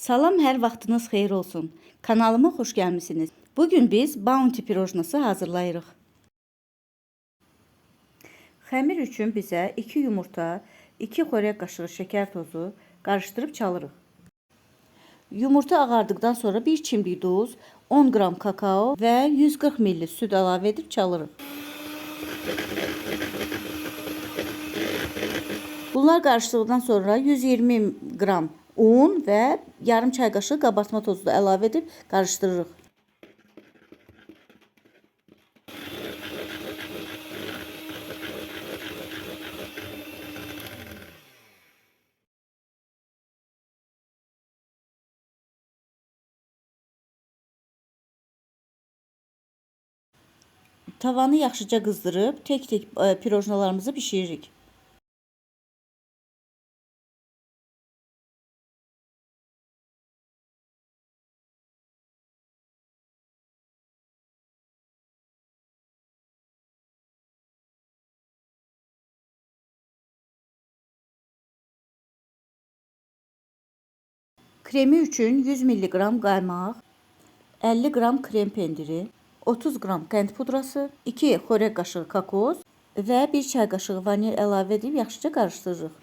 Salam, hər vaxtınız xeyir olsun. Kanalıma xoş gəlmisiniz. Bugün biz Bounty pirojnası hazırlayırıq. Xəmir üçün bizə 2 yumurta, 2 xörək qaşığı şəkər tozu qarışdırıb çalırıq. Yumurta ağardıqdan sonra 1 çimdik duz, 10 qram kakao və 140 ml süd əlavə edib çalırıq. Bunlar qarışdıqdan sonra 120 qram un və yarım çay qaşığı qabartma tozu da əlavə edib qarışdırırıq. Tavanı yaxşıca qızdırıb tek-tek pirojnalarımızı bişiririk. Kremi üçün 100 mg qaymaq, 50 qram krem pendiri, 30 qram qənd pudrası, 2 xörək qaşığı kokos və 1 çay qaşığı vanil əlavə edib yaxşıca qarışdırırıq.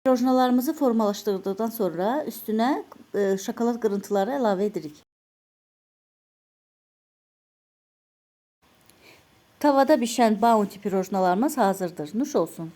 Pirojnalarımızı formalaşdırdıqdan sonra üstünə şokolad qırıntıları əlavə edirik. Tavada bişən Bounty pirojnalarımız hazırdır. Nuş olsun.